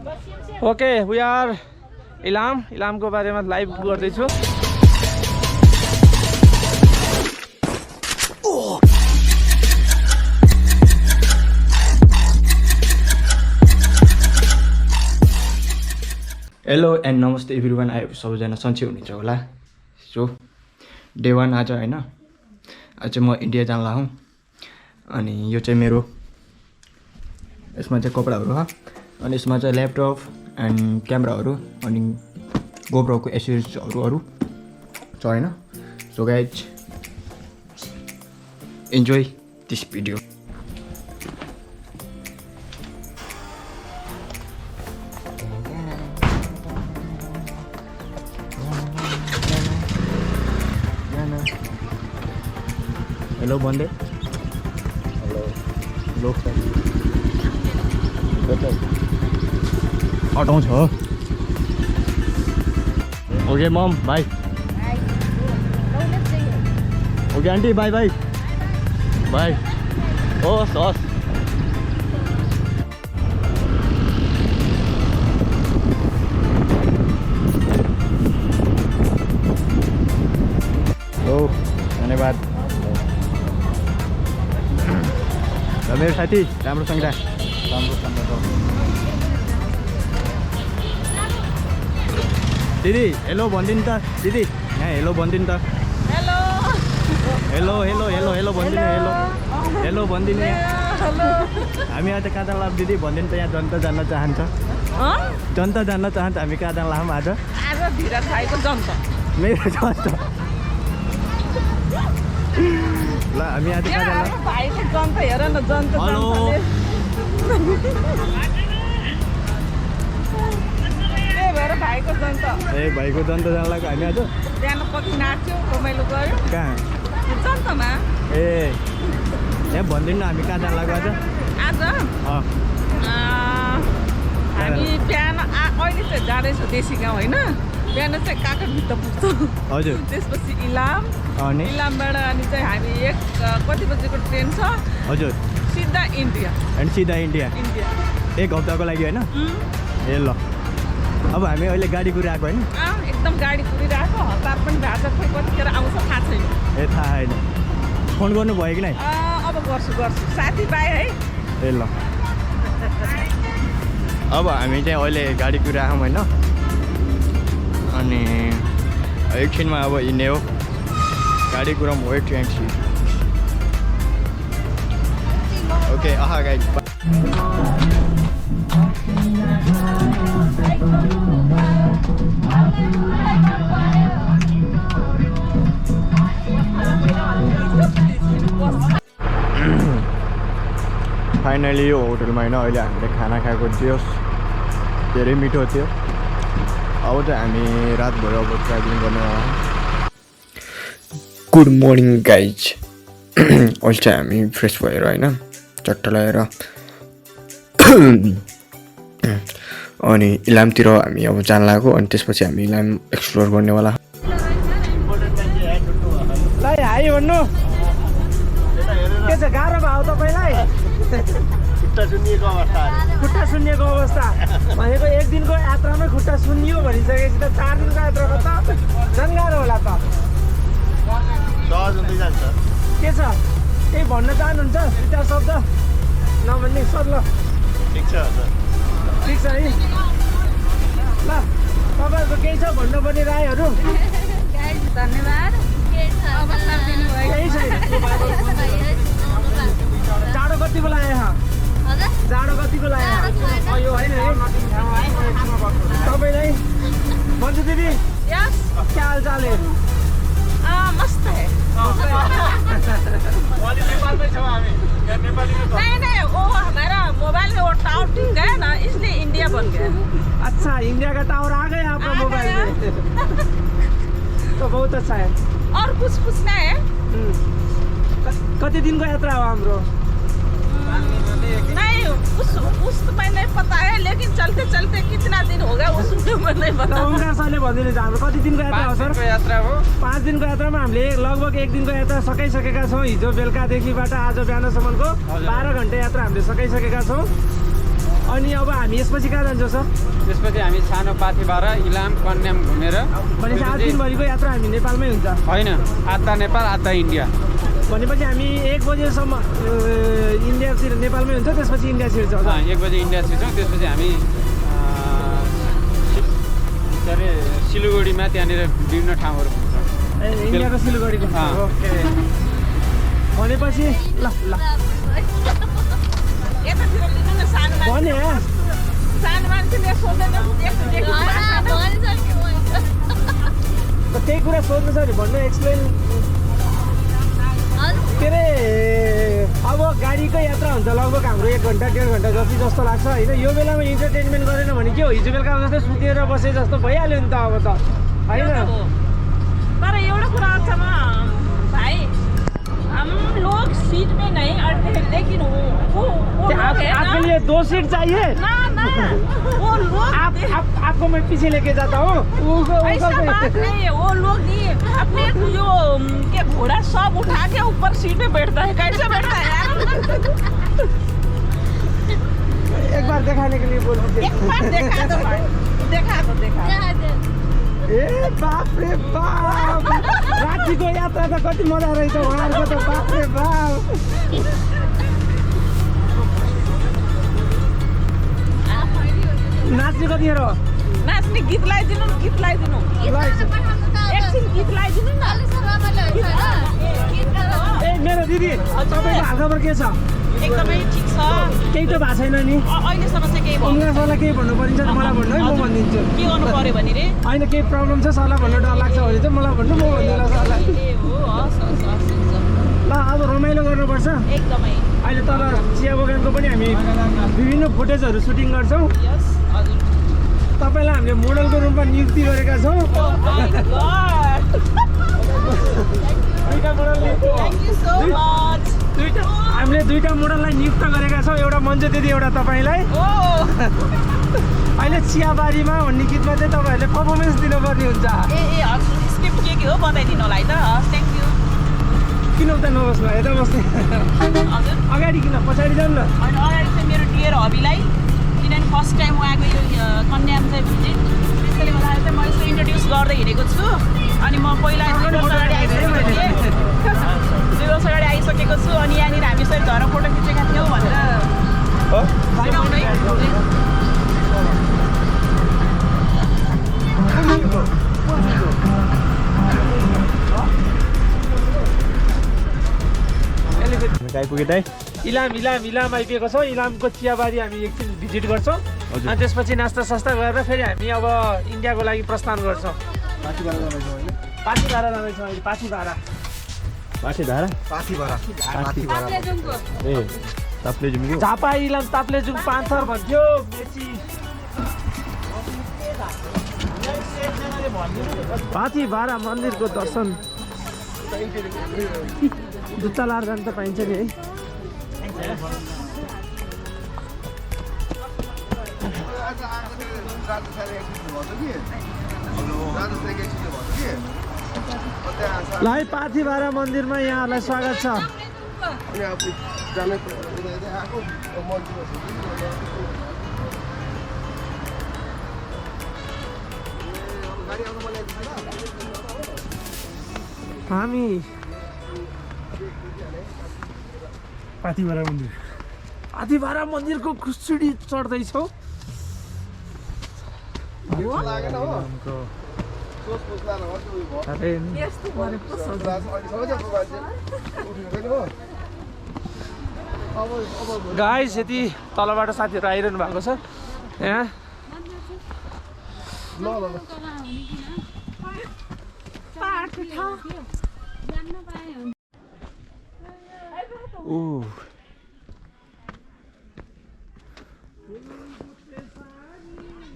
Okay we are इलामको बारेमा live गर्दैछु। Hello and नमस्ते एभ्रिवान। सबैजना सन्चै हुनुहुन्छ होला। सो डे 1 आज होइन, आज म इन्डिया जान लाग्छु। अनि यो चाहिँ मेरो, यसमा चाहिँ कपडाहरू हो, अनि यसमा चाहिँ ल्यापटप एन्ड क्यामेराहरू अनि गोप्रोको एसेसरिजहरू छ होइन। So guys enjoy this video. Hello बन्दे, हेलो लोक अटाउँछ। Okay mum bye. Okay aunty bye bye bye. होस् होस्। हो धन्यवाद। मेरो साथी राम्रोसँग राख, राम्रोसँग दिदी हेलो भनिदिनु त। दिदी यहाँ हेलो भनिदिनु त। Hello hello hello hello hello भनिदिनु। हेलो हेलो भनिदिनु। हामी आज कहाँ जान लाग्छौँ दिदी भनिदिनु त। यहाँ जनता जान्न चाहन्छ, जनता जान्न चाहन्छ। हामी कहाँ जान लाग्छौँ आज? मेरो जनता ल हामी आज कहाँ जान लाग्छौँ? हेलो ए भाइको जनता जान लाग्यो हामी आज। कहाँ? ए यहाँ भनिदिनु न हामी कहाँ जान लाग्यो आज? हामी बिहान अहिले चाहिँ जाँदैछौँ देशी गाउँ होइन। बिहान चाहिँ काकरभित्र पुग्छौँ। हजुर। त्यसपछि इलाम, अनि इलामबाट अनि चाहिँ हामी कति बजेको ट्रेन छ? हजुर। सिधा इन्डिया। अनि सिधा इन्डिया 1 हप्ताको लागि होइन? ए ल अब हामी अहिले गाडी कुरिरहेको होइन? एकदम गाडी कुरिरहेको। हतार पनि भएको छ, खोइ कतिखेर आउँछ थाहा छैन। ए थाहा छैन। फोन गर्नु भयो कि नै? अब गर्छु साथी पाएँ है। ए ल अब हामी चाहिँ अहिले गाडी कुरिरहेको होइन। अनि एकछिनमा अब हिँड्ने हो। गाडी कुराउँ वेट एन्ड सी। ओके आहा गाइज। फाइनली यो होटलमा होइन अहिले हामीले खाना खाएको थियो, धेरै मिठो थियो। अब चाहिँ हामी रातभर अब ट्राभलिङ गर्नेवाला। Good morning guys. अहिले चाहिँ हामी फ्रेस भएर होइन चट्टा लगाएर अनि इलामतिर हामी अब जान लाग्यो। अनि त्यसपछि हामी इलाम एक्सप्लोर गर्नेवाला। ल हाई भन्नु के छ? गाह्रो भयो तपाईँलाई? खुट्टा सुन्निएको अवस्था भनेको 1 दिनको यात्रामै खुट्टा सुन्नियो भनिसकेपछि त 4 दिनको यात्रामा त झन् गाह्रो होला त। के छ केही भन्न चाहनुहुन्छ? विचार शब्द नभन्ने सोध्ल। ठिक छ है ल। तपाईँहरूको केही छ भन्नुपर्ने राईहरू? धन्यवाद। केही छैन। जाडो कतिको लाग्यो? जाडो कतिको लाग्यो? यो होइन है तपाईँलाई भन्छु दिदी क्या हाल चाल है? मस्त है। नहीं वो हमारा मोबाइल में वो टावर टूट गया ना, इसलिए इंडिया बन गया। अच्छा इंडिया का टावर आ गया आपका मोबाइल में तो बहुत अच्छा है। और कुछ पूछना है? कति दिनको यात्रा हो हाम्रो? नहीं उस तो मैं नहीं पता है, लेकिन चलते चलते कितना दिन होगा उसको मैं नहीं पता। ओमकार सरले भनिदिनु हाम्रो कति दिनको यात्रा हो सर? 5 दिनको यात्रामा हामीले लगभग 1 दिनको यात्रा सकाइसकेका छौँ। हिजो बेलुकादेखिबाट आज बिहानसम्मको 12 घण्टा यात्रा हामीले सकाइसकेका छौँ। अनि अब हामी यसपछि कहाँ जान्छौँ सर? त्यसपछि हामी सानो पाथिभरा इलाम कन्याम घुमेर भनेपछि आज दिनभरिको यात्रा हामी नेपालमै हुन्छ? होइन, आधा नेपाल आधा इन्डिया। भनेपछि हामी 1 बजेसम्म इन्डियातिर नेपालमै हुन्छ, त्यसपछि इन्डिया छिर्छौँ। 1 बजे इन्डिया छिर्छौँ, त्यसपछि हामी के अरे सिलगढीमा त्यहाँनिर विभिन्न ठाउँहरू घुम्छौँ। इन्डियाको सिलगढीको। ओके, भनेपछि ल ल यतातिर लिनु न सानो भने सानो मान्छेले सोध्दैन यस्तो देख्नु त्यही कुरा सोध्नु छ नि, भन्नु एक्सप्लेन। के अरे अब गाडीको यात्रा हुन्छ लगभग हाम्रो 1 घन्टा 1.5 घन्टा जति जस्तो लाग्छ होइन। यो बेलामा इन्टरटेनमेन्ट गरेन भने के हो, हिजो बेलुका जस्तै सुतेर बसे जस्तो भइहाल्यो नि त अब त होइन। तर एउटा कुरा अच्छा भाइ, हम लोग सीट में नहीं अड़ते हैं, लेकिन वो लोग है आपके ना, लिए 2 सीट चाहिए ना ना वो लोग आपको मैं पीछे लेके जाता हूँ। ऐसा बात नहीं है, वो लोग नहीं अपने जो के घोड़ा सब उठा के ऊपर सीट में बैठता है, कैसे बैठता है यार? एक बार दिखाने के लिए बोल दीजिए। एक बार देखा दो भाई, देखा दो ए बाप रे बाप, रातिको यात्रा त कति मजा रहेछ उहाँहरूको त, बाप रे बाप। नाच्ने कतिखेर हो? नाच्ने गीत लगाइदिनु न, गीत लगाइदिनु, एकछिन गीत लगाइदिनु न। ए मेरो दिदी, तपाईँको हालखबर के छ? एकदमै ठिक छ, केही त भएको छैन नि? अहिलेसम्म चाहिँ केही भयो। उनीहरू सरलाई केही भन्नु परिन्छ त मलाई भन्नु है, म भनिदिन्छु। के गर्नु पर्यो भने रे? होइन केही प्रब्लम छ सरलाई भन्नु डर लाग्छ भने चाहिँ मलाई भन्नु, म भनिदिनु सरलाई। ए हो, हस् हस् हस् हुन्छ। ल अब रमाइलो गर्नुपर्छ। एकदमै अहिले तल चिया बगानको पनि हामी विभिन्न फुटेजहरू सुटिङ गर्छौँ। यस हजुर। तपाईँलाई हामीले मोडलको रूपमा नियुक्ति गरेका छौँ। दुईटा model thank you so much. हामीले 2टा मोडललाई नियुक्त गरेका छौँ, एउटा मन्जु दिदी एउटा तपाईँलाई। अहिले चियाबारीमा भन्ने गीतमा चाहिँ तपाईँहरूले पर्फर्मेन्स दिनुपर्ने हुन्छ। ए हजुर, स्क्रिप्ट के हो बताइदिनु होला है त। हस् थ्याङ्क यू। किन उता नबस्नु, यता बस्ने? हजुर अगाडि किन पछाडि जाउँ न? होइन, अगाडि चाहिँ मेरो डियर हबीलाई, किनभने फर्स्ट टाइम उहाँको यो कन्याम चाहिँ भिजिट, त्यसैले गर्दाखेरि चाहिँ म यसो इन्ट्रोड्युस गर्दै हिँडेको छु। अनि म पहिला 2 वर्ष अगाडि आइसकेको थिएँ, 2 वर्ष अगाडि आइसकेको छु। अनि यहाँनिर हामी यसरी झर फोटो खिचेका थियौँ भनेर देखाउनु है। आइपुगे दाइ। इलाम आइपुगेको छौँ। इलामको चियाबारी हामी एकछिन भिजिट गर्छौँ अनि त्यसपछि नास्ता सास्ता गरेर फेरि हामी अब इन्डियाको लागि प्रस्थान गर्छौँ। पाथिभरा जाँदैछौँ अहिले। ए ताप्लेजुङको झापा इलाम ताप्लेजुङ पान्थर भन्थ्यो। पाथिभरा मन्दिरको दर्शन जुत्ता लाएर जानु त पाइन्छ नि है। ल है पाथिभरा मन्दिरमा यहाँहरूलाई स्वागत छ। हामी पाथिभरा मन्दिरको खुसुडी चढ्दैछौँ। गाइस यति तलबाट साथीहरू आइरहनु भएको छ यहाँ।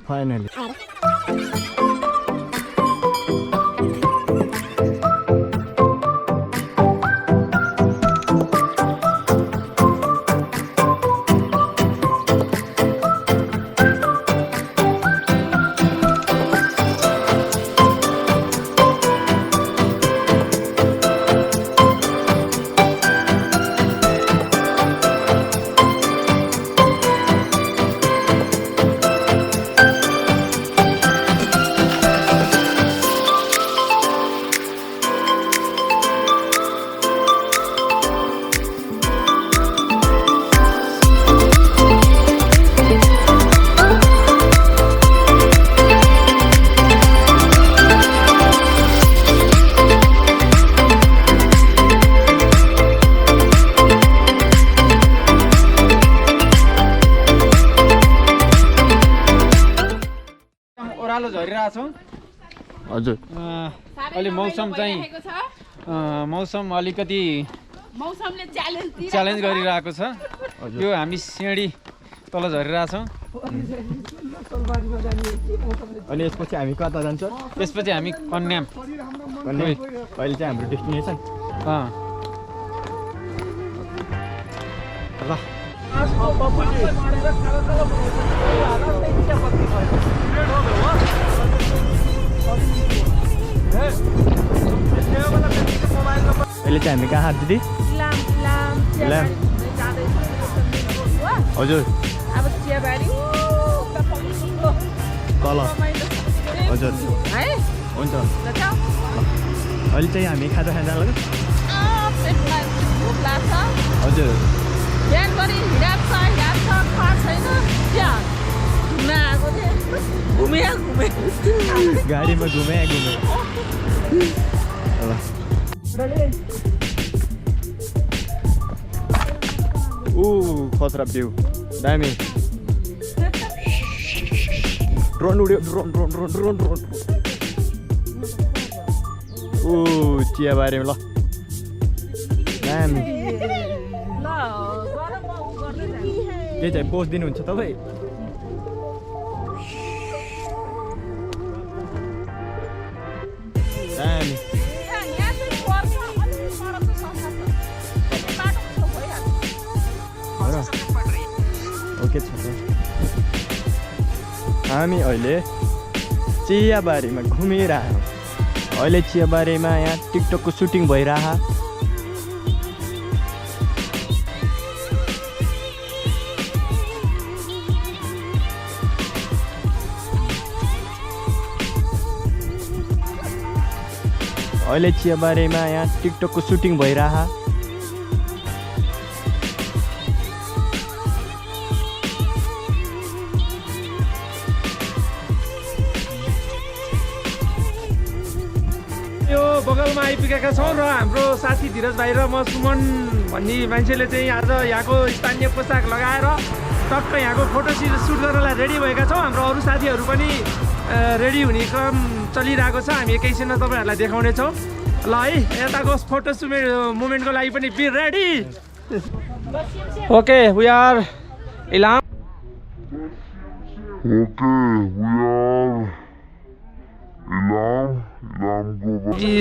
फाइनली तल झरिरहेको छौँ हजुर अलि मौसम चाहिँ मौसम अलिकति मौसमले च्यालेन्ज गरिरहेको छ यो हामी सिँढी तल झरिरहेछौँ अनि यसपछि हामी कता जान्छौँ त्यसपछि हामी कन्याम भन्ने अहिले चाहिँ हाम्रो डेस्टिनेसन ल अहिले चाहिँ हामी कहाँ दिदी हजुर अब चियाबारी तल हजुर हुन्छ अहिले चाहिँ हामी खाजा खाजा लाग्यो भोक लाग्छ हजुर बिहानभरि हिँडाएको छ थाहा छैन त्यहाँ घुम्न आएको थिएँ घुमे गाडीमा घुमे खतरा भ्यू दामी ड्रोन उड्यो ड्रोन चियाबारीमा ल दामी के चाहिँ पोस्ट दिनुहुन्छ तपाईँ दामी ओके छ हामी अहिले चियाबारीमा घुमिरहेछौँ अहिले चियाबारीमा यहाँ टिकटकको सुटिङ भइरह अहिले चियाबारीमा यहाँ टिकटकको सुटिङ भइरह बगलमा आइपुगेका छौँ र हाम्रो साथी धीरज भाइ र म सुमन भन्ने मान्छेले चाहिँ आज यहाँको स्थानीय पोसाक लगाएर टक्क यहाँको फोटो सुट गर्नलाई रेडी भएका छौँ हाम्रो अरू साथीहरू पनि रेडी हुने क्रम चलिरहेको छ हामी एकैछिनमा तपाईँहरूलाई देखाउनेछौँ ल है यताको फोटो मुमेन्टको लागि पनि be ready okay we are Ilam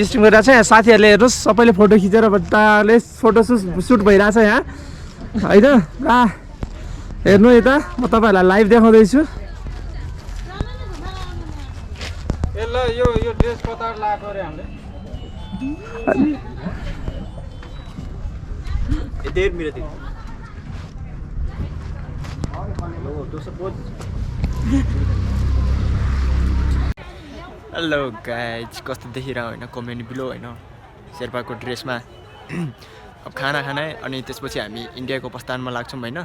stream गरिरहेको छ यहाँ साथीहरूले हेर्नुहोस् सबैले फोटो खिचेर बच्चाले फोटो सुट भइरहेछ यहाँ होइन हेर्नु यता म तपाईँहरूलाई लाइभ देखाउँदैछु यो ड्रेस कता लगाएको अरे हामीले हेलो गाइज कस्तो देखिरह होइन कमेन्ट बिलो होइन शेर्पाको ड्रेसमा अब खाना खाना अनि त्यसपछि हामी इन्डियाको प्रस्थानमा लाग्छौँ होइन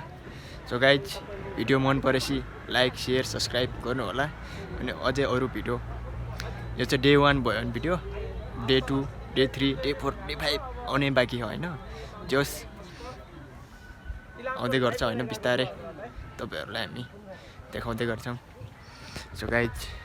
सो गाइज भिडियो मन परेपछि लाइक सेयर सब्सक्राइब गर्नु होला अनि अझै अरू भिडियो यो चाहिँ Day 1 भयो भने video Day 2 Day 3 Day 4 Day 5 आउने बाँकी हो होइन जोस् आउँदै गर्छ होइन बिस्तारै तपाईँहरूलाई हामी देखाउँदै गर्छौँ सो गाइज